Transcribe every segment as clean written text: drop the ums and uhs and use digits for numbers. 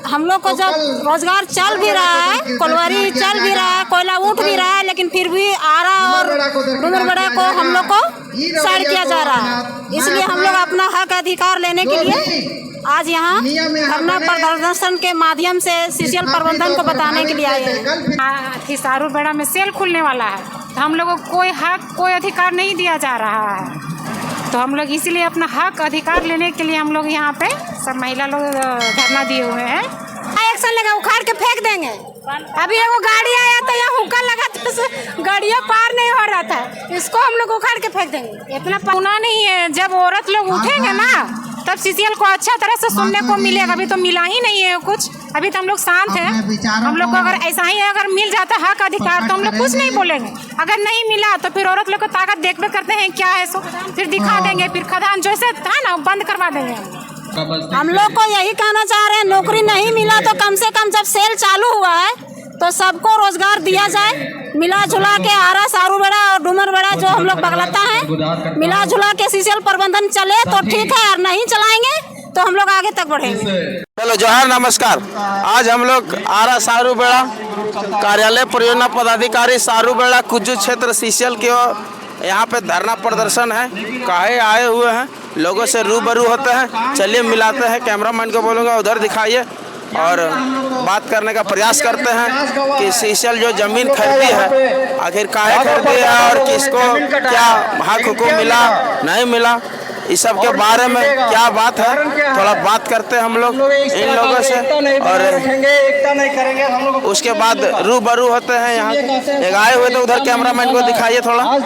हम लोग को जब रोजगार चल भी रहा है, कोलवारी चल भी रहा है, कोयला उठ भी रहा है, लेकिन फिर भी आरा और डूमरबड़ा को हम लोग को साइड किया जा रहा है। इसलिए हम लोग अपना हक अधिकार लेने के लिए आज यहाँ धरना प्रदर्शन के माध्यम से सीसीएल प्रबंधन को बताने के लिए आए हैं। सारूबेड़ा में सेल खुलने वाला है, तो हम लोगों को कोई हक कोई अधिकार नहीं दिया जा रहा है। तो हम लोग इसीलिए अपना हक अधिकार लेने के लिए हम लोग यहाँ पे सब महिला लोग धरना दिए हुए हैं। एक्शन लेगा, उखाड़ के फेंक देंगे। अभी एगो गाड़ी आया तो यहाँ हुक्का लगा तो गाड़ियाँ पार नहीं हो रहा था, इसको हम लोग उखाड़ के फेंक देंगे। इतना पौना नहीं है, जब औरत लोग उठेंगे ना तब सीसीएल को अच्छा तरह से सुनने को मिलेगा। अभी तो मिला ही नहीं है कुछ, अभी तो हम लोग शांत हैं। हम लोग को अगर ऐसा ही अगर मिल जाता हक अधिकार तो हम लोग कुछ नहीं बोलेंगे। अगर नहीं मिला तो फिर औरत लोग को ताकत देख करते हैं क्या है सो फिर दिखा देंगे, फिर खदान जैसे था ना बंद करवा देंगे। हम लोग को यही कहना चाह रहे हैं, नौकरी नहीं मिला तो कम से कम जब सेल चालू हुआ है तो सबको रोजगार दिया जाए। मिला जुला के आरा सारूबेड़ा और डूमरबड़ा जो हम लोग बगलता है, मिला जुला के सीसीएल प्रबंधन चले तो ठीक है, और नहीं चलाएंगे तो हम लोग आगे तक बढ़ेंगे। चलो जोहार, नमस्कार। आज हम लोग आरा सारूबेड़ा कार्यालय परियोजना पदाधिकारी सारूबेड़ा कुज्जू क्षेत्र सीसीएल के यहाँ पे धरना प्रदर्शन है। काहे आए हुए हैं, लोगों से रूबरू होते हैं। चलिए मिलाते हैं, कैमरामैन को बोलूँगा उधर दिखाइए और बात करने का प्रयास करते हैं कि सीसीएल जो जमीन खरीदी है आखिर काहे खरीदी है और किसको क्या हक हुकूम मिला नहीं मिला, इस सब के बारे में क्या बात है थोड़ा बात करते हैं हम लोग इन लोगों से और उसके बाद रूबरू होते हैं। यहाँ एक आए हुए तो उधर कैमरामैन को दिखाइए थोड़ा।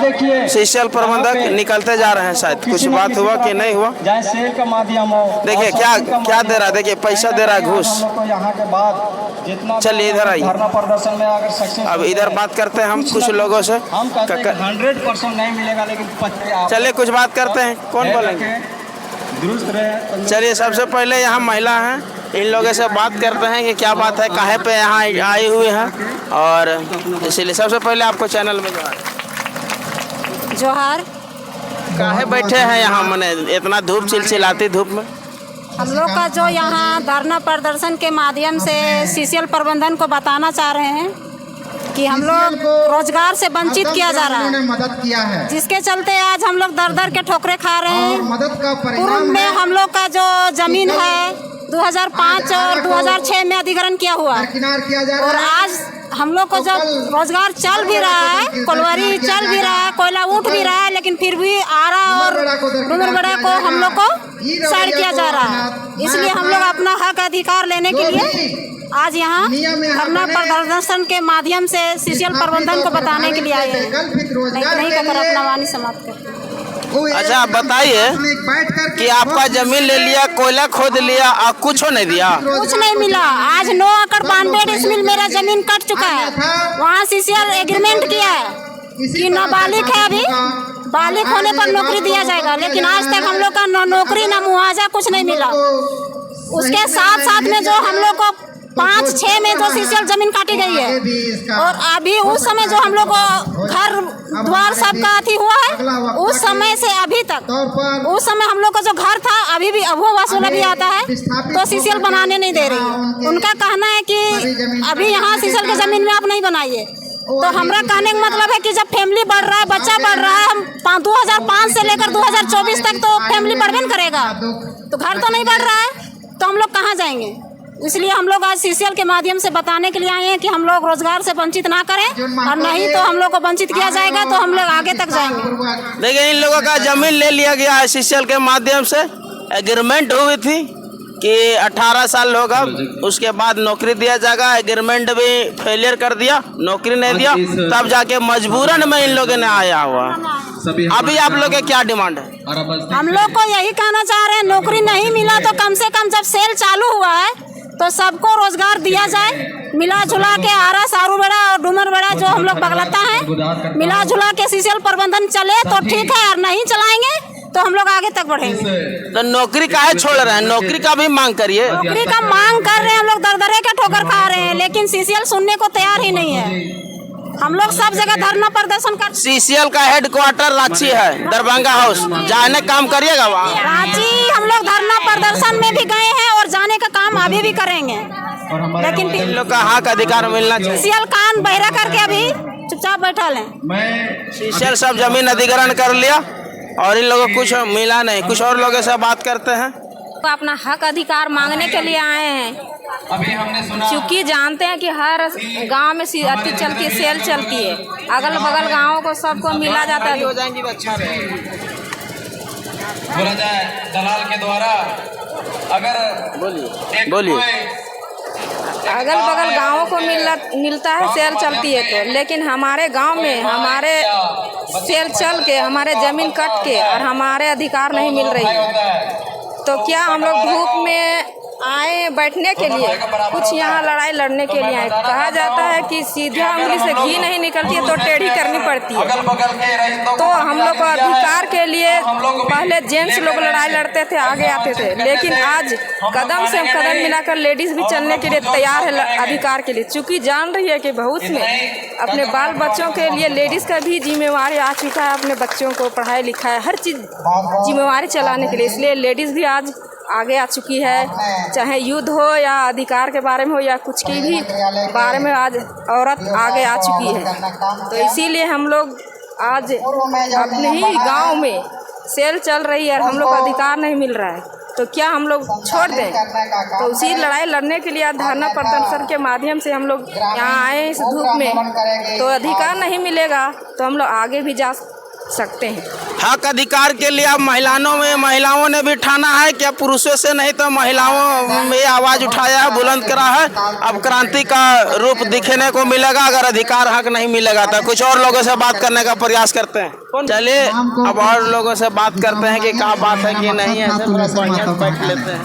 सीसीएल प्रबंधक निकलते जा रहे हैं, शायद कुछ बात हुआ कि नहीं हुआ। देखिए क्या क्या दे रहा है, देखिए पैसा दे रहा है, घूस। चलिए इधर आइए, अब इधर बात करते हैं हम कुछ लोगों से। 100% नहीं मिलेगा, लेकिन चलिए कुछ बात करते हैं, कौन बोलेंगे? चलिए सबसे पहले यहाँ महिला हैं, इन लोगों से बात करते हैं कि क्या बात है, काहे पे यहाँ आए हुए हैं। और इसीलिए सबसे पहले आपको चैनल में जोहार। काहे बैठे हैं यहाँ, मने इतना धूप चिलचिलाती धूप में? हम लोग का जो यहाँ धरना प्रदर्शन के माध्यम से सीसीएल प्रबंधन को बताना चाह रहे हैं कि हम लोग रोजगार से वंचित किया जा रहा है, मदद किया है, जिसके चलते आज हम लोग दर दर के ठोकरे खा रहे हैं। मदद का पूर्व में हम लोग का जो जमीन है 2005 और 2006 में अधिग्रहण किया हुआ, और आज हम लोग को जब रोजगार चल भी रहा है, कोलवारी चल भी रहा है, कोयला उठ भी रहा है, लेकिन फिर भी आरा और डूमरबड़ा को हम लोग को साइड किया जा रहा है। इसलिए हम लोग अपना हक अधिकार लेने के लिए आज यहाँ धरना प्रदर्शन के माध्यम से सीसीएल प्रबंधन को बताने के लिए आए हैं। नहीं कहकर अपना वाणी समाप्त करते। अच्छा आप बताइए कि आपका जमीन ले लिया, कोयला खोद लिया और कुछ नहीं दिया? कुछ नहीं मिला। आज 9 एकड़ 92 डिसमिल मेरा जमीन कट चुका है। वहाँ सीसीएल एग्रीमेंट किया है कि नाबालिग है, अभी बालिग होने पर नौकरी दिया जाएगा, लेकिन आज तक हम लोग का न नौकरी न मुआवजा कुछ नहीं मिला। उसके साथ साथ में जो हम लोग को 5-6 में जो सीसीएल जमीन काटी गई है, और अभी उस समय जो हम लोग को घर द्वार सबका अथी हुआ है, उस समय से अभी तक उस समय हम लोग का जो घर था अभी भी अभो वसूला भी आता है तो सीसीएल बनाने नहीं दे रही है। उनका कहना है कि अभी यहाँ सीसीएल के जमीन में आप नहीं बनाइए। तो हमारा कहने का मतलब है कि जब फैमिली बढ़ रहा है, बच्चा बढ़ रहा है, हम 2005 से लेकर 2024 तक तो फैमिली बढ़बे करेगा, तो घर तो नहीं बढ़ रहा है, तो हम लोग कहाँ जाएंगे? इसलिए हम लोग आज सीसीएल के माध्यम से बताने के लिए आए हैं कि हम लोग रोजगार से वंचित ना करें, और नहीं तो हम लोग को वंचित किया जाएगा तो हम लोग आगे तक जाएंगे। देखिए इन लोगों का जमीन ले लिया गया है सीसीएल के माध्यम से। एग्रीमेंट हुई थी कि 18 साल होगा, उसके बाद नौकरी दिया जाएगा। एग्रीमेंट भी फेलियर कर दिया, नौकरी नहीं दिया, तब जाके मजबूरन में इन लोगों ने आया हुआ। अभी आप लोग के क्या डिमांड है? हम लोग को यही कहना चाह रहे हैं, नौकरी नहीं मिला तो कम से कम जब सेल चालू हुआ है तो सबको रोजगार दिया जाए। मिला जुला के आरा सारूबेड़ा और डूमरबड़ा जो हम लोग बगलता है, मिला जुला के सीसीएल प्रबंधन चले तो ठीक है, और नहीं चलाएंगे तो हम लोग आगे तक बढ़ेंगे। तो नौकरी काहे छोड़ रहे हैं? नौकरी का भी मांग करिए। नौकरी का मांग कर रहे हैं, हम लोग दरदरे के ठोकर खा रहे हैं, लेकिन सीसीएल सुनने को तैयार ही नहीं है। हम लोग सब जगह धरना प्रदर्शन कर। सीसीएल का हेडक्वार्टर रांची है, दरभंगा हाउस, जाने काम करिएगा वहाँ? रांची हम लोग धरना प्रदर्शन में भी गए हैं और जाने का काम अभी भी करेंगे। लेकिन इन लोग का हक अधिकार मिलना चाहिए। सीसीएल कान बहरा करके अभी चुपचाप बैठल है। सीसीएल सब जमीन अधिग्रहण कर लिया और इन लोगों को कुछ मिला नहीं। कुछ और लोगों से बात करते हैं। तो अपना हक अधिकार मांगने के लिए आए हैं, क्योंकि जानते हैं कि हर गांव में अति चलती सेल चलती है, अगल बगल गांवों को सबको मिला जाता है। हो जाएंगी अच्छा बोला जाए दलाल के द्वारा अगर बोलिए अगल बगल गांवों को मिलता है, सेल चलती है तो, लेकिन हमारे गांव में हमारे सेल चल के हमारे ज़मीन कट के और हमारे अधिकार नहीं मिल रही है। तो क्या हम लोग धूप में आए बैठने के लिए, कुछ यहाँ लड़ाई लड़ने के लिए आए। कहा जाता है कि सीधा उंगली से घी नहीं निकलती है तो टेढ़ी करनी पड़ती है। तो हम लोग को अधिकार के लिए पहले जेंट्स लोग लड़ाई लड़ते थे, आगे आते थे, लेकिन आज कदम से कदम मिलाकर लेडीज भी चलने के लिए तैयार है अधिकार के लिए, चूँकि जान रही है कि भविष्य में अपने बाल बच्चों के लिए लेडीज़ का भी जिम्मेवारी आ चुका है, अपने बच्चों को पढ़ाई लिखाई हर चीज़ जिम्मेवारी चलाने के लिए। इसलिए लेडीज़ भी आज आगे आ चुकी है, चाहे युद्ध हो या अधिकार के बारे में हो या कुछ की भी बारे में आज औरत आगे आ चुकी है। तो इसीलिए हम लोग आज अपने ही गांव में सेल चल रही है और हम लोग को अधिकार नहीं मिल रहा है, तो क्या हम लोग छोड़ दें? तो उसी लड़ाई लड़ने के लिए धरना प्रदर्शन के माध्यम से हम लोग यहाँ आए इस धूप में। तो अधिकार नहीं मिलेगा तो हम लोग आगे भी जा सकते हैं। हक अधिकार के लिए अब महिलाओं ने भी ठाना है, क्या पुरुषों से नहीं तो महिलाओं में आवाज उठाया है, बुलंद करा है। अब क्रांति का रूप दिखने को मिलेगा अगर अधिकार हक नहीं मिलेगा तो। कुछ और लोगों से बात करने का प्रयास करते हैं। चलिए अब और लोगों से बात करते हैं कि क्या बात है कि नहीं है। बैठ लेते हैं।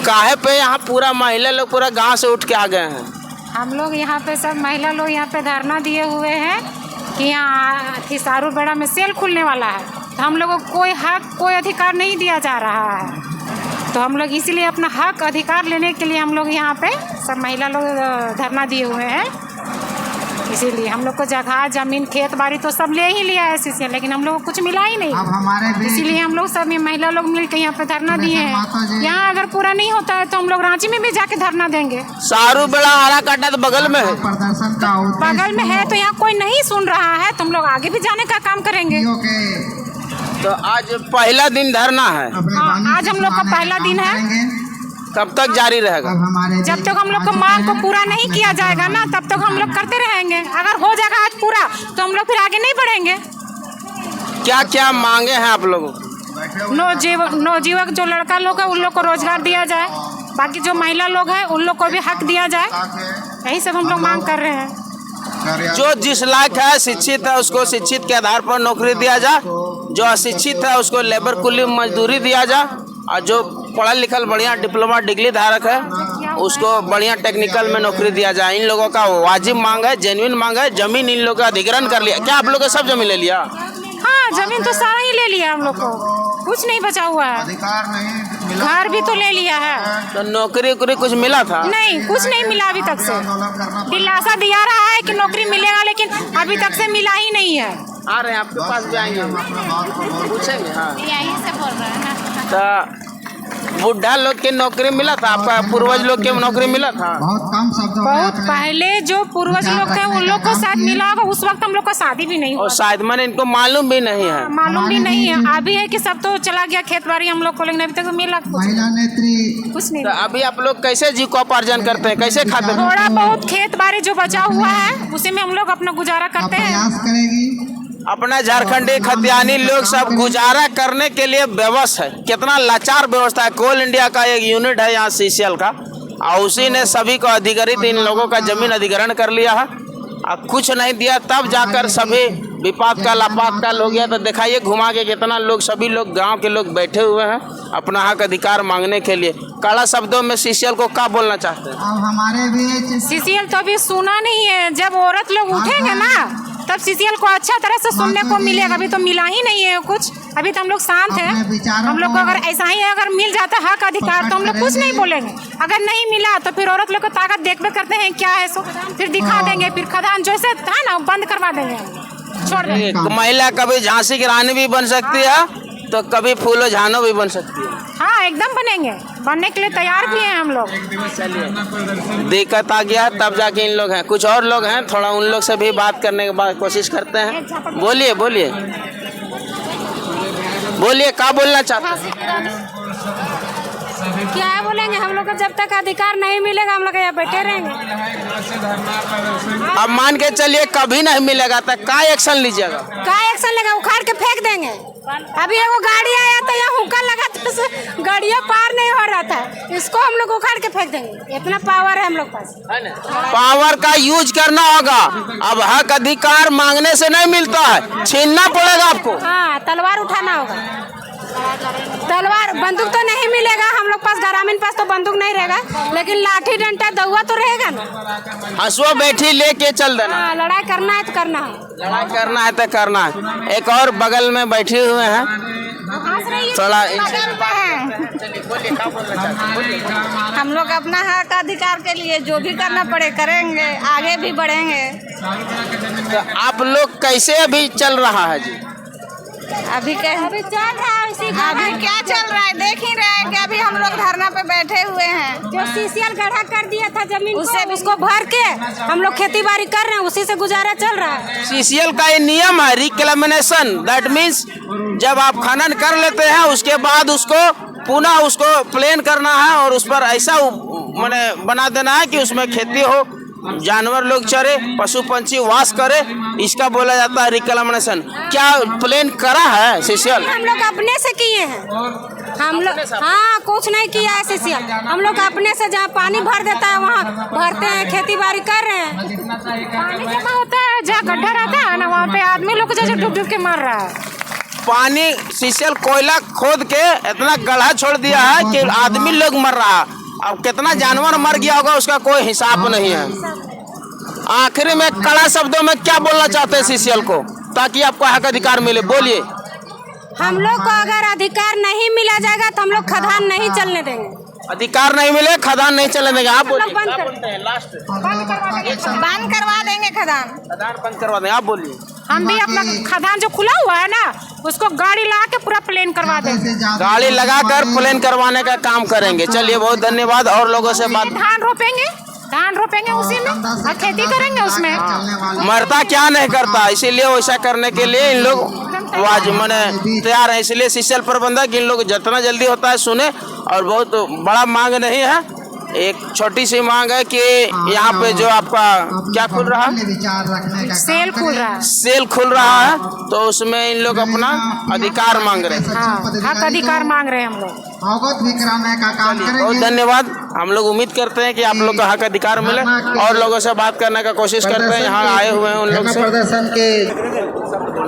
काहे पे यहाँ पूरा महिला लोग पूरा गांव से उठ के आ गए हैं? हम लोग यहाँ पे सब महिला लोग यहाँ पे धरना दिए हुए हैं कि यहाँ सारू बेड़ा में सेल खुलने वाला है, तो हम लोगों को कोई हक कोई अधिकार नहीं दिया जा रहा है। तो हम लोग इसीलिए अपना हक अधिकार लेने के लिए हम लोग यहाँ पे सब महिला लोग धरना दिए हुए हैं। इसीलिए हम लोग को जगह जमीन खेत बाड़ी तो सब ले ही लिया है सीसीएल, लेकिन हम लोग को कुछ मिला ही नहीं। इसीलिए हम लोग सब महिला लोग मिलकर यहाँ पे धरना दिए हैं। यहाँ अगर पूरा नहीं होता है तो हम लोग रांची में भी जाके धरना देंगे। सारू बेड़ा हरा काटा तो बगल में है, बगल में है, तो यहाँ कोई नहीं सुन रहा है तो हम लोग आगे भी जाने का काम करेंगे। तो आज पहला दिन धरना है। हाँ, आज हम लोग का पहला दिन है। कब तक जारी रहेगा? जब तक हम लोग को मांग को पूरा नहीं किया जाएगा ना, तब तक हम लोग करते रहेंगे। अगर हो जाएगा आज पूरा तो हम लोग फिर आगे नहीं बढ़ेंगे। क्या क्या मांगे हैं आप लोगों? नवजीवक जो लड़का लोग है उन लोग को रोजगार दिया जाए, बाकी जो महिला लोग हैं उन लोग को भी हक दिया जाए, यही सब हम लोग मांग कर रहे हैं। जो जिस लायक है शिक्षित है उसको शिक्षित के आधार पर नौकरी दिया जाए, जो अशिक्षित है उसको लेबर कुली मजदूरी दिया जाए, और जो पढ़ा लिखल बढ़िया डिप्लोमा डिग्री धारक है उसको बढ़िया टेक्निकल में नौकरी दिया जाए। इन लोगों का वाजिब मांग है, जेन्युइन मांग है। जमीन इन लोगों का अधिग्रहण कर लिया। क्या आप लोगों को सब जमीन ले लिया? हाँ, जमीन तो सारा ही ले लिया हम लोग को, कुछ नहीं बचा हुआ है। घर भी तो ले लिया है। तो नौकरी कुछ मिला था? नहीं, कुछ नहीं मिला अभी तक से। दिलासा दिया रहा है कि नौकरी मिलेगा, लेकिन अभी तक से मिला ही नहीं है। आ रहे हैं आपके पास भी आएंगे, पूछेंगे। हाँ, यहीं से बोल रहे हैं ना। तो बुढ़ा लोग की नौकरी मिला था? आपका पूर्वज लोग की नौकरी मिला था? बहुत पहले जो पूर्वज लोग थे उन लोग को शायद मिला होगा। उस वक्त हम लोग को शादी भी नहीं हुआ और शायद मैंने इनको मालूम भी नहीं है। मालूम भी नहीं है। अभी है कि सब तो चला गया खेत बाड़ी हम लोग को, लेकिन अभी तक मिला कुछ नहीं। तो अभी आप लोग कैसे जीविकोपार्जन करते हैं, कैसे खाते हैं? थोड़ा बहुत खेत बाड़ी जो बचा हुआ है उसी में हम लोग अपना गुजारा करते हैं। अपना झारखंडी खतियानी लोग सब गुजारा करने के लिए व्यवस्था है। कितना लाचार व्यवस्था है। कोल इंडिया का एक यूनिट है यहाँ सीसीएल का, और उसी ने सभी को अधिग्रहित इन लोगों का जमीन अधिग्रहण कर लिया है। अब कुछ नहीं दिया तब जाकर सभी विपात का लापात हो गया। तो दिखाइए घुमा के कितना लोग, सभी लोग गांव के लोग बैठे हुए हैं अपना हक अधिकार मांगने के लिए। कड़ा शब्दों में सीसीएल को क्या बोलना चाहते हैं? अब हमारे भी सीसीएल तो अभी सुना नहीं है। जब औरत लोग उठेंगे ना तब सीसीएल को अच्छा तरह से सुनने को मिलेगा। अभी तो मिला ही नहीं है कुछ। अभी तो हम लोग शांत हैं। हम लोग को अगर ऐसा ही अगर मिल जाता हक अधिकार तो हम लोग कुछ नहीं बोलेंगे। अगर नहीं मिला तो फिर औरत लोग को ताकत देखते करते हैं क्या है सो फिर दिखा देंगे। फिर खदान जैसे था ना बंद करवा देंगे, छोड़ देंगे। महिला कभी झांसी की रानी भी बन सकती है तो कभी फूलो झानो भी बन सकती है। हाँ एकदम बनेंगे, बनने के लिए तैयार भी हैं हम लोग। दिक्कत आ गया तब जाके इन लोग हैं, कुछ और लोग हैं, थोड़ा उन लोग से भी बात करने के बाद कोशिश करते हैं। बोलिए बोलिए बोलिए, क्या बोलना चाहते हैं? क्या बोलेंगे, हम लोग को जब तक अधिकार नहीं मिलेगा हम लोग यहाँ बैठे रहेंगे। अब मान के चलिए कभी नहीं मिलेगा तो क्या एक्शन लीजिएगा? क्या एक्शन लेगा, उखाड़ के फेंक देंगे। अभी एगो गाड़ी आया तो यहाँ हुक्का लगा तो गाड़ियाँ पार नहीं हो रहा था, इसको हम लोग उखाड़ के फेंक देंगे। इतना पावर है हम लोग पास। पावर का यूज करना होगा। अब हक अधिकार मांगने से नहीं मिलता है, छीनना पड़ेगा आपको। हाँ, तलवार उठाना होगा। तलवार बंदूक तो नहीं मिलेगा हम लोग पास, ग्रामीण पास तो बंदूक नहीं रहेगा, लेकिन लाठी डंडा दउआ तो रहेगा ना। हंसुआ बैठी लेके चल देना। हाँ, लड़ाई करना है तो करना है। लड़ाई करना है तो करना है। एक और बगल में बैठे हुए हैं, थोड़ा हम लोग अपना हक अधिकार के लिए जो भी करना पड़े करेंगे, आगे भी बढ़ेंगे। तो आप लोग कैसे अभी चल रहा है जी? अभी चल रहा है अभी क्या चल रहा है देख ही रहे हैं कि अभी हम लोग धरना पे बैठे हुए हैं। जो सीसीएल गड्ढा कर दिया था जमीन उससे उसको भर के हम लोग खेती बाड़ी कर रहे हैं, उसी से गुजारा चल रहा है। सीसीएल का ये नियम है रिक्लेमेनेशन, दैट मीन्स जब आप खनन कर लेते हैं उसके बाद उसको पुनः उसको प्लेन करना है और उस पर ऐसा मैंने बना देना है कि उसमें खेती हो, जानवर लोग चरे, पशु पंछी वास करे, इसका बोला जाता है रिक्लेमेनेशन। क्या प्लेन करा है सीसीएल? हम लोग अपने से किए हैं। हम लोग हाँ कुछ नहीं किया है सीसीएल, हम लोग अपने से जहाँ पानी भर देता है वहाँ भरते हैं, खेती बाड़ी कर रहे हैं। पानी जमा होता है जहाँ गड्ढा रहता है ना, वहाँ पे आदमी लोग जो डूब डूब के मर रहा है। पानी सीसीएल कोयला खोद के इतना गड्ढा छोड़ दिया है कि आदमी लोग मर रहा है। अब कितना जानवर मर गया होगा उसका कोई हिसाब नहीं है। आखिरी में कड़ा शब्दों में क्या बोलना चाहते हैं सीसीएल को ताकि आपको हक अधिकार मिले? बोलिए। हम लोग को अगर अधिकार नहीं मिला जाएगा तो हम लोग खदान नहीं चलने देंगे। अधिकार नहीं मिले खदान नहीं चलने देंगे। आप बोलिए। बंद करवा देंगे खदान बंद करवा देंगे। आप बोलिए। हम भी अपना खदान जो खुला हुआ है ना उसको गाड़ी लगा के पूरा प्लेन करवा देंगे। गाड़ी लगाकर प्लेन करवाने का काम करेंगे। चलिए बहुत धन्यवाद। और लोगों से बात। धान रोपेंगे उसी में और खेती करेंगे उसमें। मरता क्या नहीं करता, इसीलिए वैसा करने के लिए इन लोग वाज मने तैयार है। इसलिए सीसीएल प्रबंधक इन लोग जितना जल्दी होता है सुने, और बहुत बड़ा मांग नहीं है, एक छोटी सी मांग है कि यहाँ पे जो आपका क्या खुल रहा है, सेल खुल रहा है, सेल खुल रहा है, तो उसमें इन लोग अपना अधिकार मांग रहे हैं। हाँ, हक अधिकार मांग रहे हैं हम लोग। अवगत भी कराने का काम करेंगे। बहुत धन्यवाद। हम लोग उम्मीद करते हैं कि आप लोग का हक अधिकार मिले और लोगों से बात करने का कोशिश करते हैं। यहाँ आए हुए हैं उन लोग से प्रदर्शन के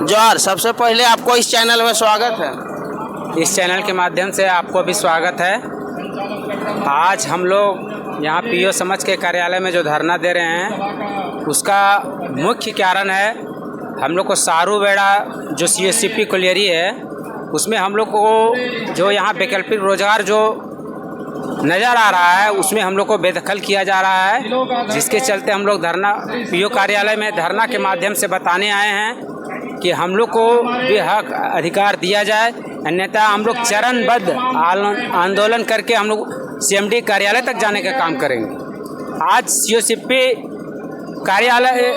जोहार। सबसे पहले आपको इस चैनल में स्वागत है। इस चैनल के माध्यम से आपको भी स्वागत है। आज हम लोग यहाँ पीओ समाज के कार्यालय में जो धरना दे रहे हैं उसका मुख्य कारण है, हम लोग को सारू बेड़ा जो CSCP कोलियरी है उसमें हम लोग को जो यहाँ वैकल्पिक रोजगार जो नज़र आ रहा है उसमें हम लोग को बेदखल किया जा रहा है, जिसके चलते हम लोग धरना पीओ कार्यालय में धरना के माध्यम से बताने आए हैं कि हम लोग को भी हक अधिकार दिया जाए, अन्यथा हम लोग चरणबद्ध आंदोलन करके हम लोग CMD कार्यालय तक जाने का काम करेंगे। आज CSCP कार्यालय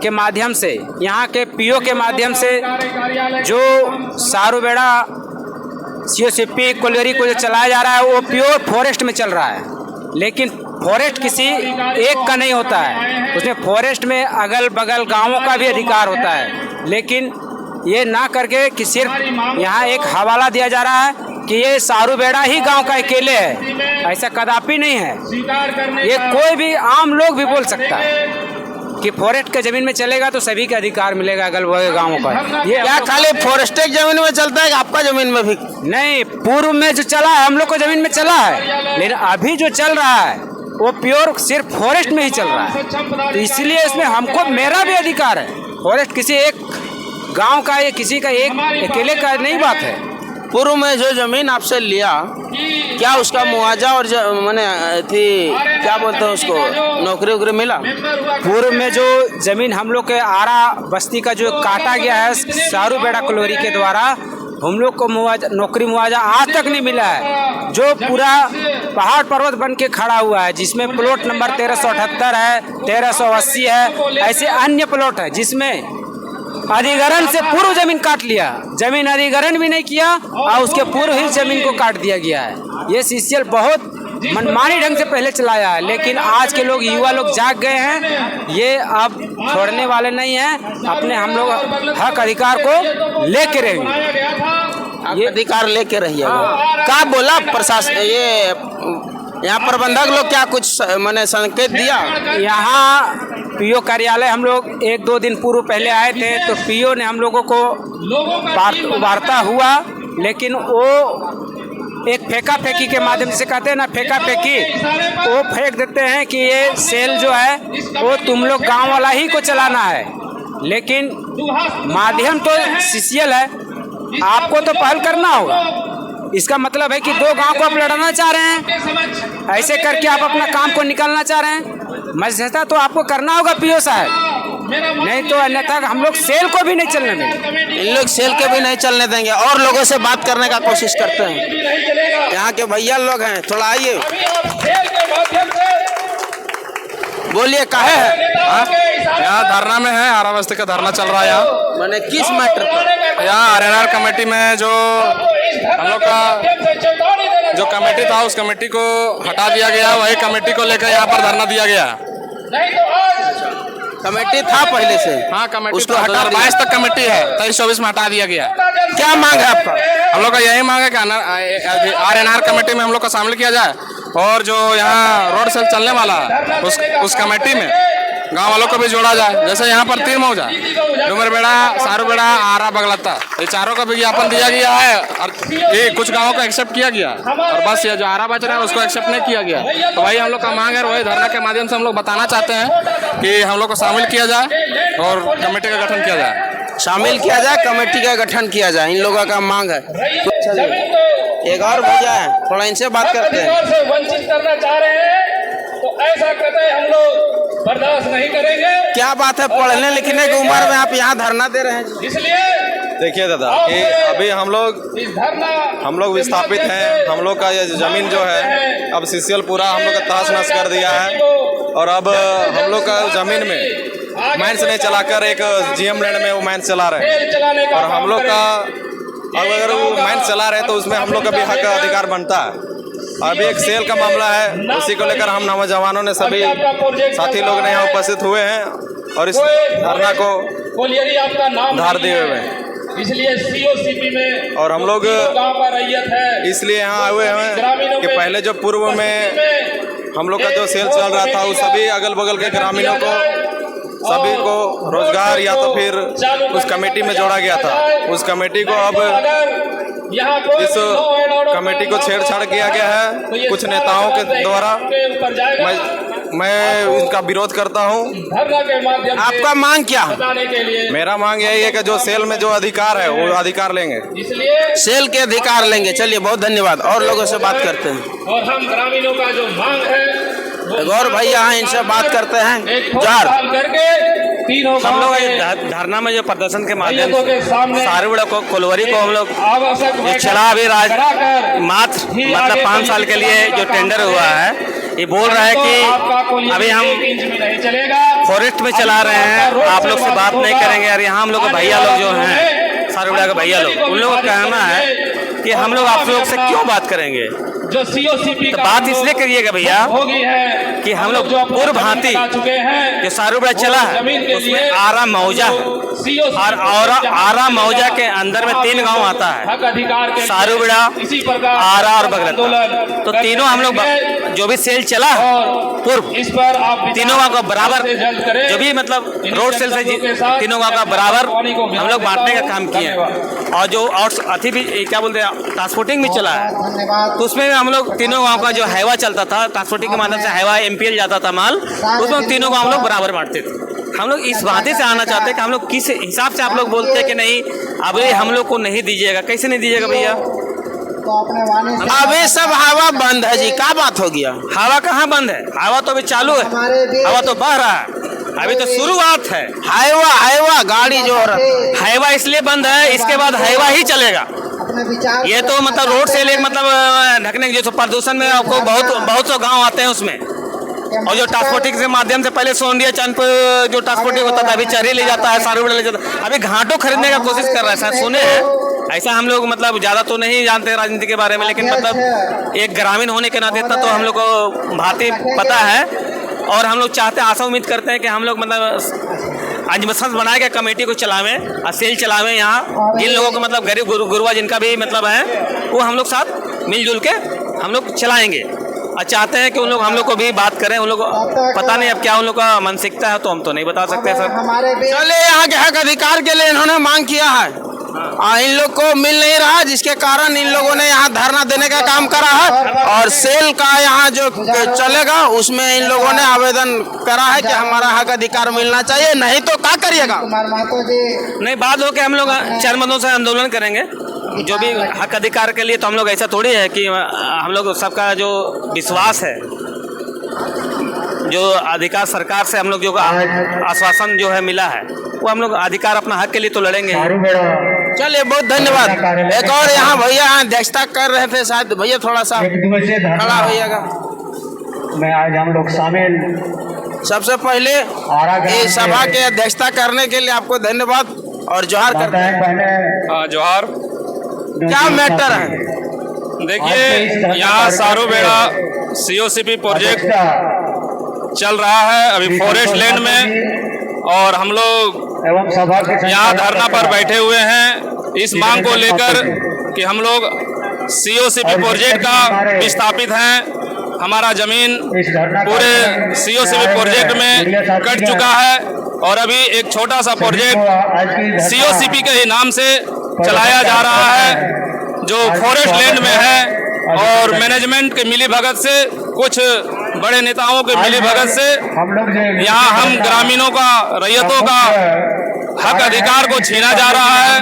के माध्यम से, यहाँ के पीओ के माध्यम से जो सारूबेड़ा CSCP कोलियरी को जो चलाया जा रहा है वो प्योर फॉरेस्ट में चल रहा है, लेकिन फॉरेस्ट किसी एक का नहीं होता है, उसमें फॉरेस्ट में अगल बगल गांवों का भी अधिकार होता है, लेकिन ये ना करके कि सिर्फ यहाँ एक हवाला दिया जा रहा है कि ये सारूबेड़ा ही गांव का अकेले है। ऐसा कदापि नहीं है। ये कोई भी आम लोग भी बोल सकता है कि फॉरेस्ट के जमीन में चलेगा तो सभी का अधिकार मिलेगा अगल बगल गाँवों का। ये क्या खाली फॉरेस्ट जमीन में चलता है कि आपका जमीन में भी? नहीं, पूर्व में जो चला है हम लोग को जमीन में चला है, लेकिन अभी जो चल रहा है वो प्योर सिर्फ फॉरेस्ट में ही चल रहा है, तो इसलिए इसमें हमको मेरा भी अधिकार है। फॉरेस्ट किसी एक गांव का या किसी का एक अकेले का नहीं बात है। पूर्व में जो जमीन आपसे लिया क्या उसका मुआवजा और मैंने थी क्या बोलते हैं उसको, नौकरी वोकरी मिला? पूर्व में जो जमीन हम लोग के आरा बस्ती का जो काटा गया है सारूबेड़ा कोलियरी के द्वारा, हम लोग को नौकरी मुआवजा आज तक नहीं मिला है। जो पूरा पहाड़ पर्वत बन के खड़ा हुआ है, जिसमें प्लॉट नंबर 1378 है, 1380 है, ऐसे अन्य प्लॉट है जिसमें अधिग्रहण से पूर्व जमीन काट लिया, जमीन अधिग्रहण भी नहीं किया और उसके पूर्व ही जमीन को काट दिया गया है। ये सीसीएल बहुत मनमानी ढंग से पहले चलाया है, लेकिन आज के लोग युवा लोग जाग गए हैं, ये अब छोड़ने वाले नहीं हैं। अपने हम लोग हक अधिकार को लेके रहेंगे, ये अधिकार लेके रहिएगा। क्या बोला प्रशासन, ये यहाँ प्रबंधक लोग क्या कुछ मैंने संकेत दिया? यहाँ पीओ कार्यालय हम लोग 1-2 दिन पूर्व पहले आए थे, तो पीओ ने हम लोगों को वार्ता हुआ, लेकिन वो एक फेंका फेंकी के माध्यम से कहते हैं ना, फेंका फेंकी, वो फेंक देते हैं कि ये सेल जो है वो तुम लोग गांव वाला ही को चलाना है, लेकिन माध्यम तो सीसीएल है, आपको तो पहल करना होगा। इसका मतलब है कि 2 गांव को आप लड़ाना चाह रहे हैं, ऐसे करके आप अपना काम को निकालना चाह रहे हैं। मध्यस्थता तो आपको करना होगा पीओ साहब, नहीं तो अन्यथा हम लोग सेल को भी नहीं चलने देंगे। इन लोग सेल के भी नहीं चलने देंगे। और लोगों से बात करने का कोशिश करते हैं, यहाँ के भैया लोग हैं, थोड़ा आइए, बोलिए काहे है? यहाँ धरना में है, आरा बस्ती का धरना चल रहा है यहाँ। मैंने किस मैटर पर? यहाँ आरएनआर कमेटी में जो हम लोग का जो कमेटी था, उस कमेटी को हटा दिया गया, वही कमेटी को लेकर यहाँ पर धरना दिया गया। कमेटी था पहले से? हाँ, कमेटी उसको 2022 तक कमेटी है, 23-24 में हटा दिया गया। क्या मांग है आपका? हम लोग का यही मांग है कि आरएनआर कमेटी में हम लोग को शामिल किया जाए, और जो यहाँ रोड सेल चलने वाला है उस कमेटी में गांव वालों को भी जोड़ा जाए। जैसे यहाँ पर 3 मौजा, डूमरबेड़ा, सारूबेड़ा, आरा, बगलत्ता, ये चारों का विज्ञापन दिया गया है, और ये कुछ गांवों को एक्सेप्ट किया गया, और बस ये जो आरा बच रहा है उसको एक्सेप्ट नहीं किया गया। तो वही हम लोग का मांग है, वही धरना के माध्यम से हम लोग बताना चाहते हैं कि हम लोग को शामिल किया जाए और कमेटी का गठन किया जाए। शामिल किया जाए, कमेटी का गठन किया जाए, इन लोगों का मांग है। तो चलिए, एक और भैया है, थोड़ा इनसे बात करते हैं। वंचित करना चाह रहे हैं तो ऐसा कहते हम लोग बर्दाश्त नहीं करेंगे। क्या बात है, पढ़ने लिखने की उम्र में आप यहाँ धरना दे रहे हैं? इसलिए देखिए दादा कि अभी हम लोग विस्थापित हैं, हम लोग का ये जमीन जो है अब सीसीएल पूरा हम लोग का तहस नहस कर दिया है, और अब हम लोग का जमीन में माइंस नहीं चलाकर एक जीएम लैंड में वो माइंस चला रहे हैं, और हम लोग का अगर वो माइंस चला रहे हैं तो उसमें हम लोग का भी हक अधिकार बनता है। अभी एक सेल का मामला है, उसी को लेकर हम नौजवानों ने सभी साथी लोग ने यहाँ उपस्थित हुए हैं और इस धरना को धार दिए हुए हैं। इसलिए सीओसीपी में और हम लोग इसलिए यहाँ आए हुए हैं कि पहले जो पूर्व में हम लोग का जो सेल चल रहा था, उस सभी अगल बगल के ग्रामीणों को सभी को रोजगार या तो फिर उस कमेटी में जोड़ा गया था। उस कमेटी को अब इस कमेटी को छेड़छाड़ किया गया है कुछ नेताओं के द्वारा। मैं इसका विरोध करता हूं। आपका मांग क्या? मेरा मांग यही है कि जो सेल में जो अधिकार है वो अधिकार लेंगे, सेल के अधिकार लेंगे। चलिए, बहुत धन्यवाद। और लोगों से बात करते हैं। और हम ग्रामीणों का जो मांग है, गौर भैया हैं, इनसे बात करते हैं। जोहार। हम लोग धरना में जो प्रदर्शन के माध्यम से सारूबेड़ा को, कोलवरी को हम लोग जो चला अभी मात्र मतलब 5 साल के लिए जो टेंडर हुआ है, ये बोल रहा है कि अभी हम फॉरेस्ट में चला रहे हैं, आप लोग से बात नहीं करेंगे। और यहाँ हम लोग के भैया लोग जो हैं, सारूबेड़ा के भैया लोग, उन लोगों का कहना है कि हम लोग आप लोग से क्यों बात करेंगे। जो सीओसीपी तो बात इसलिए करिएगा भैया कि हम लोग पूर्व भांति जो सारूबेड़ा चला है उसमें आरा मौजा है, और आरा मौजा के अंदर में 3 गांव आता है, सारूबेड़ा, आरा और बगलत्ता। तो तीनों हम लोग जो भी सेल चला पूर्व, तीनों गांव का बराबर जो भी मतलब रोड सेल से तीनों गांव का बराबर हम लोग बांटने का काम किए हैं। और जो और अथी भी क्या बोलते हैं, ट्रांसपोर्टिंग भी चला है, तो उसमें हम लोग तीनों गांव का जो हाईवा चलता था, ट्रांसपोर्टिंग के माध्यम से हाईवा एमपीएल जाता था माल, उसमें तीनों गांव हम लोग बराबर बांटते थे। हम लोग इस बातें से आना चाहते हैं कि हम लोग किस हिसाब से आप लोग बोलते हैं कि नहीं अभी हम लोग को नहीं दीजिएगा। कैसे नहीं दीजिएगा भैया? अभी सब हवा बंद है जी, क्या बात हो गया? हवा कहाँ बंद है? हवा तो अभी चालू है, हवा तो बह रहा है, अभी तो शुरुआत है। हाईवा गाड़ी जो हो रहा है, हाईवा इसलिए बंद है, इसके बाद हाईवा ही चलेगा। अपने विचार ये तो मतलब रोड से लेकर मतलब ढकने के जो प्रदूषण में आपको बहुत सौ गांव आते हैं उसमें। और जो ट्रांसपोर्टिंग के माध्यम से पहले सोंडिया चंद पर जो ट्रांसपोर्टिंग होता था, अभी चरी ले जाता है, सारूबेड़ा ले जाता है, अभी घाटों खरीदने का कोशिश कर रहा है। सर सुने हैं, ऐसा हम लोग मतलब ज़्यादा तो नहीं जानते राजनीति के बारे में, लेकिन मतलब एक ग्रामीण होने के नाते इतना तो हम लोग को भांति पता है। और हम लोग चाहते हैं, आशा उम्मीद करते हैं कि हम लोग मतलब अंजमसंस बना के कमेटी को चलावें और सेल चलावें। यहाँ जिन लोगों को मतलब गरीब गुरुआ जिनका भी मतलब है, वो हम लोग साथ मिलजुल के हम लोग चलाएंगे। और चाहते हैं कि उन लोग हम लोग को भी बात करें। उन लोग पता नहीं अब क्या उन लोग का मानसिकता है, तो हम तो नहीं बता सकते सर। चलिए, यहाँ के हक अधिकार के लिए इन्होंने मांग किया है, इन लोग को मिल नहीं रहा, जिसके कारण इन लोगों ने यहाँ धरना देने का काम करा है। और सेल का यहाँ जो चलेगा उसमें इन लोगों ने आवेदन करा है कि हमारा हक अधिकार मिलना चाहिए, नहीं तो क्या करिएगा। नहीं, बात हो के हम लोग चरमदों से आंदोलन करेंगे जो भी हक अधिकार के लिए। तो हम लोग ऐसा थोड़ी है कि हम लोग सबका जो विश्वास है, जो अधिकार सरकार से हम लोग जो आश्वासन जो है मिला है, वो हम लोग अधिकार अपना हक के लिए तो लड़ेंगे। चलिए, बहुत धन्यवाद। एक और यहाँ भैया यहाँ अध्यक्षता कर रहे थे, शायद भैया थोड़ा सा खड़ा होइएगा। मैं आज हम लोग शामिल। सबसे पहले इस सभा के अध्यक्षता करने के लिए आपको धन्यवाद और जोहार करते हैं। जोहार। क्या मैटर है? देखिए, यहाँ सारूबेड़ा COCP प्रोजेक्ट चल रहा है अभी फॉरेस्ट लैंड में, और हम लोग यहाँ धरना पर बैठे हुए हैं इस मांग को लेकर कि हम लोग COCP प्रोजेक्ट का विस्थापित हैं। हमारा जमीन पूरे COCP प्रोजेक्ट में कट चुका है, और अभी एक छोटा सा प्रोजेक्ट COCP के ही नाम से चलाया जा रहा है, जो फॉरेस्ट लैंड में है। और मैनेजमेंट के मिली भगत से, कुछ बड़े नेताओं के मिली भगत से यहाँ हम ग्रामीणों का, रैयतों का हक अधिकार को छीना जा रहा है।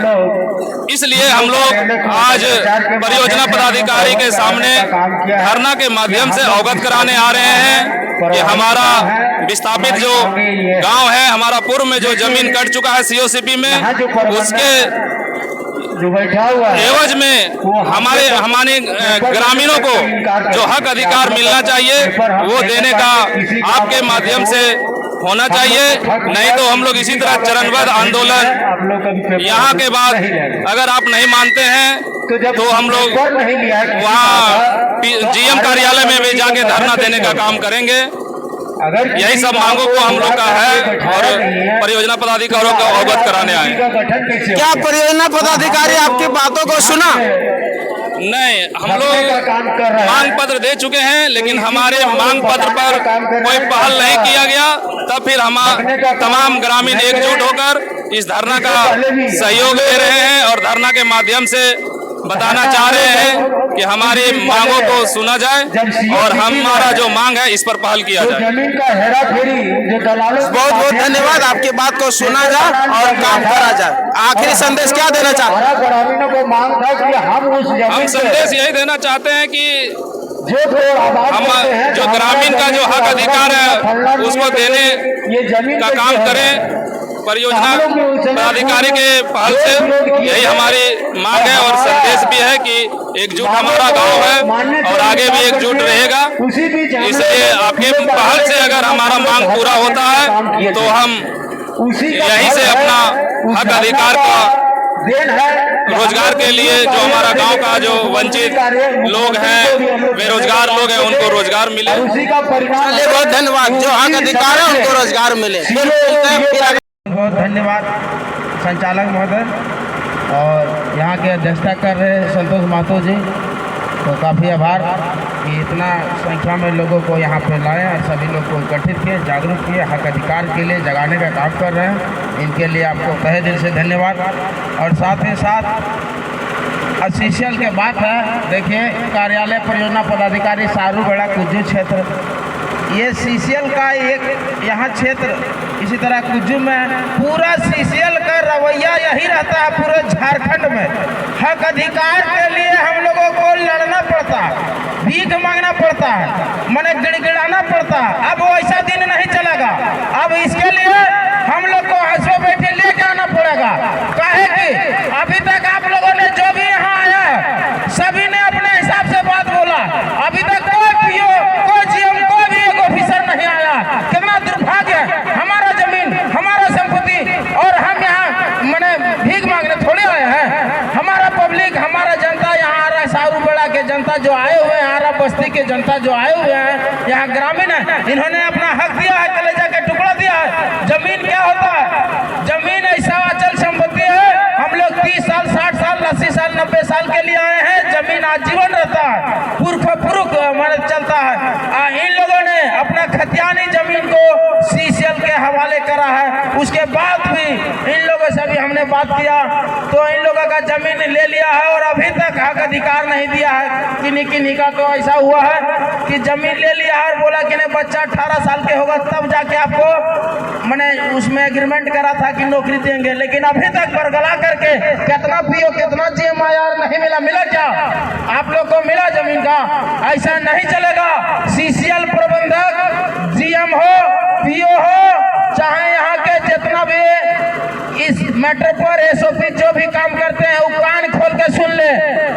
इसलिए हम लोग आज परियोजना पदाधिकारी के सामने धरना के माध्यम से अवगत कराने आ रहे हैं कि हमारा विस्थापित जो गांव है, हमारा पूर्व में जो जमीन कट चुका है COCP में, उसके एवज में हमारे ग्रामीणों को जो हक अधिकार मिलना चाहिए वो देने का आपके माध्यम से होना चाहिए। नहीं तो हम लोग इसी तरह चरणबद्ध आंदोलन यहाँ के बाद अगर आप नहीं मानते हैं तो हम लोग वहाँ GM कार्यालय में भी जाके धरना देने का काम करेंगे। यही सब मांगों को हम लोग का है और परियोजना पदाधिकारियों को अवगत कराने आए। क्या परियोजना पदाधिकारी आपकी बातों को सुना? नहीं, हम लोग मांग पत्र दे चुके हैं, लेकिन हमारे मांग पत्र पर कोई पहल नहीं किया गया। तब फिर हम तमाम ग्रामीण एकजुट होकर इस धरना का सहयोग दे रहे हैं और धरना के माध्यम से बताना चाह रहे हैं कि हमारी मांगों को सुना जाए और हमारा जो मांग है इस पर पहल किया जाए। बहुत बहुत धन्यवाद। आपकी बात को सुना जाए और काम करा जाए। आखिरी संदेश क्या देना चाहते हैं? हम संदेश यही देना चाहते हैं कि हम जो ग्रामीण का जो हक अधिकार है उसको देने का काम करें। परियोजना पदाधिकारी के पहल से यही हमारी मांग है और संदेश भी है कि एकजुट हमारा गांव है और आगे भी एकजुट रहेगा। इसलिए आपके पहल से अगर हमारा मांग पूरा होता है तो हम यहीं से अपना हक अधिकार का रोजगार के लिए जो हमारा गांव का जो वंचित लोग हैं, बेरोजगार लोग हैं, उनको रोजगार मिले। बहुत धन्यवाद। जो हक अधिकार है उनको रोजगार मिले। बहुत धन्यवाद संचालक महोदय और यहाँ के अध्यक्षता कर रहे संतोष महतो जी को काफ़ी आभार कि इतना संख्या में लोगों को यहाँ पे लाए और सभी लोग को गठित किए, जागरूक किए, हक अधिकार के लिए जगाने का काम कर रहे हैं। इनके लिए आपको तहे दिल से धन्यवाद। और साथ ही साथ ऑफिशियल के बात है, देखिए कार्यालय परियोजना पदाधिकारी सारूबेड़ा कुज्जू क्षेत्र, ये CCL का एक यहाँ क्षेत्र, इसी तरह कुज्जू में पूरा CCL का रवैया यही रहता है पूरे झारखंड में। हक अधिकार के लिए हम लोगों को लड़ना पड़ता है, भीख मांगना पड़ता है, मने गिड़गिड़ाना पड़ता है। अब वैसा दिन नहीं चलेगा। अब इसके लिए हम लोग को हंसो बैठे लेके आना पड़ेगा। काहे कि अभी तक आप लोगों ने जो भी यहाँ आया बेड़ा के जनता जो आए हुए हैं, आरा बस्ती के जनता जो आए हुए हैं, यहाँ ग्रामीण है, इन्होंने अपना हक दिया है, कलेजा का टुकड़ा दिया है। जमीन क्या होता है? जमीन ऐसा अचल संपत्ति है। हम लोग 30 साल, 60 साल, 80 साल, 90 साल के लिए आए हैं। जमीन आजीवन रहता है, पुरख हमारे चलता है। इन लोगों ने अपना खतियानी जमीन को सीसीएल के हवाले करा है। उसके बाद भी इन लोगों से भी हमने बात किया तो इन लोगों का जमीन ले लिया है और अभी तक हक अधिकार नहीं दिया है। किन्हीं का तो ऐसा हुआ है कि जमीन ले लिया है और बोला कि नहीं बच्चा 18 साल के होगा तब जाके आपको मैंने उसमें एग्रीमेंट करा था कि नौकरी देंगे, लेकिन अभी तक बरगला करके कितना पीओ कितना GMIR नहीं मिला क्या आप लोग को मिला जमीन का? ऐसा नहीं चलेगा। सीसीएल प्रबंधक GM हो पीओ हो चाहे यहाँ के जितना भी इस मैटर पर SOP जो भी काम करते हैं वो कान खोल के सुन ले।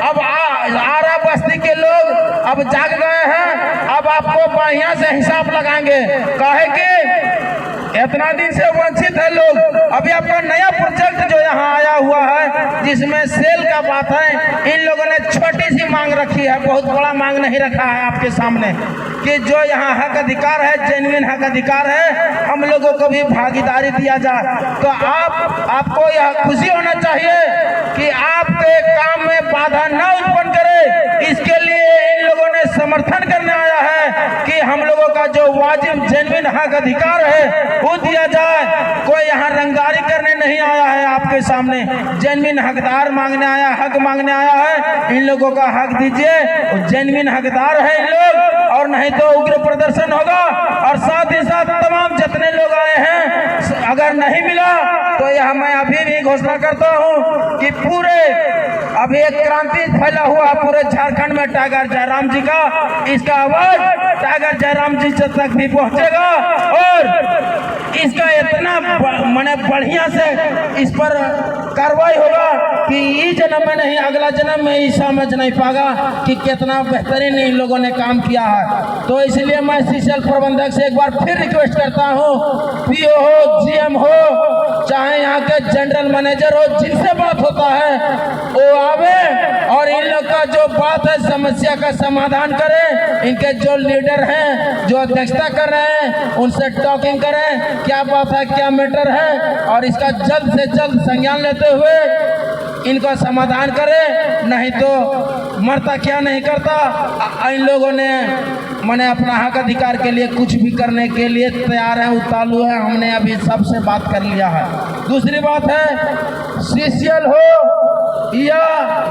अब आरा बस्ती के लोग अब जाग गए हैं, अब आपको बढ़िया से हिसाब लगाएंगे। काहे कि इतना दिन से वंचित है लोग। अभी आपका नया प्रोजेक्ट जो यहाँ आया हुआ है जिसमें सेल का बात है, इन लोगों ने छोटी सी मांग रखी है, बहुत बड़ा मांग नहीं रखा है आपके सामने कि जो यहाँ हक अधिकार है, जेन्युइन हक अधिकार है, हम लोगों को भी भागीदारी दिया जाए। तो आपको यह खुशी होना चाहिए कि आपके काम में बाधा न उत्पन्न करे, इसके लिए इन लोगों ने समर्थन करने आया है कि हम लोगों का जो वाजिब जेन्युइन हक अधिकार है वो दिया जाए। कोई यहाँ रंगदारी करने नहीं आया है आपके सामने, जेन्युइन हकदार मांगने आया, हक मांगने आया है। इन लोगों का हक दीजिए, जेन्युइन हकदार है इन लोग, और नहीं तो उग्र प्रदर्शन होगा। और साथ ही साथ तमाम जितने लोग आए हैं अगर नहीं मिला तो यह मैं अभी भी घोषणा करता हूँ कि पूरे अभी एक क्रांति फैला हुआ पूरे झारखंड में टाइगर जयराम जी का, इसका आवाज टाइगर जयराम जी तक भी पहुंचेगा और इसका इतना माने बढ़िया से इस पर कार्रवाई होगा कि इस जन्म में नहीं अगला जन्म में ही समझ नहीं पाएगा कि कितना बेहतरीन इन लोगों ने काम किया है। तो इसलिए मैं सीसीएल प्रबंधक से एक बार फिर रिक्वेस्ट करता हूँ, पीओ हो, GM हो, चाहे यहाँ के जनरल मैनेजर हो, जिनसे बात होता है वो आवे और इन लोग का जो बात है समस्या का समाधान करें। इनके जो लीडर हैं जो अध्यक्षता कर रहे हैं उनसे टॉकिंग करें, क्या बात है, क्या मैटर है, और इसका जल्द से जल्द संज्ञान लेते हुए इनका समाधान करें। नहीं तो मरता क्या नहीं करता। इन लोगों ने मैंने अपना हक अधिकार के लिए कुछ भी करने के लिए तैयार है, उतालू है। हमने अभी सबसे बात कर लिया है। दूसरी बात है सीसीएल हो या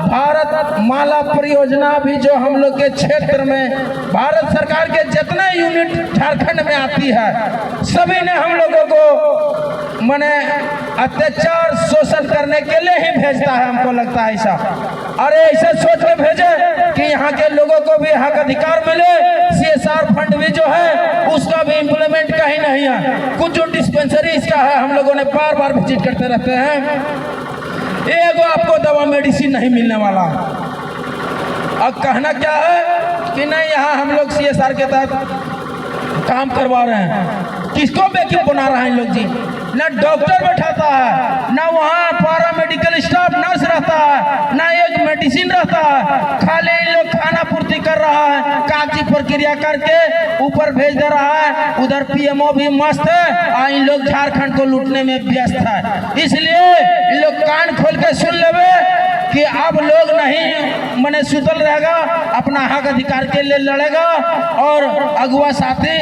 भारत माला परियोजना भी जो हम लोग के क्षेत्र में भारत सरकार के जितने यूनिट झारखंड में आती है सभी ने हम लोगों को मैंने अत्याचार शोषण करने के लिए ही भेजता है। हमको लगता है ऐसा, अरे ऐसे सोच के भेजे कि यहाँ के लोगों को भी हक अधिकार मिले। CSR फंड भी जो है उसका भी इम्प्लीमेंट कहीं नहीं है। कुछ जो डिस्पेंसरी इसका है हम लोगों ने बार बार विजिट करते रहते हैं, एगो आपको दवा मेडिसिन नहीं मिलने वाला। अब कहना क्या है कि नहीं यहाँ हम लोग CSR के तहत काम करवा रहे हैं। किसको बेवकूफ बना रहे हैं इन लोग जी? ना डॉक्टर बैठाता है, ना वहाँ पारा मेडिकल स्टाफ नर्स रहता है, ना एक मेडिसिन रहता है। खाली इन लोग खाना पूर्ति कर रहा है, कागजी प्रक्रिया करके ऊपर भेज दे रहा है। उधर PMO भी मस्त है और इन लोग झारखंड को लूटने में व्यस्त है। इसलिए इन लोग कान खोल के सुन लेवे कि अब लोग नहीं मने सुतल रहेगा, अपना हक अधिकार के लिए लड़ेगा और अगुआ साथी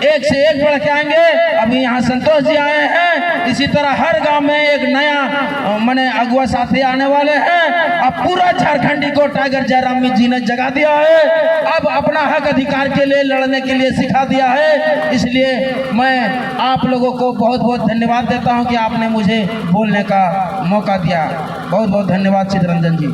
एक से एक बढ़ के आएंगे। अभी यहाँ संतोष जी आए हैं, इसी तरह हर गांव में एक नया मने अगुआ साथी आने वाले हैं। अब पूरा झारखंडी को टाइगर जयराम जी ने जगा दिया है, अब अपना हक अधिकार के लिए लड़ने के लिए सिखा दिया है। इसलिए मैं आप लोगों को बहुत बहुत धन्यवाद देता हूँ कि आपने मुझे बोलने का मौका दिया। बहुत बहुत धन्यवाद चित्ररंजन जी।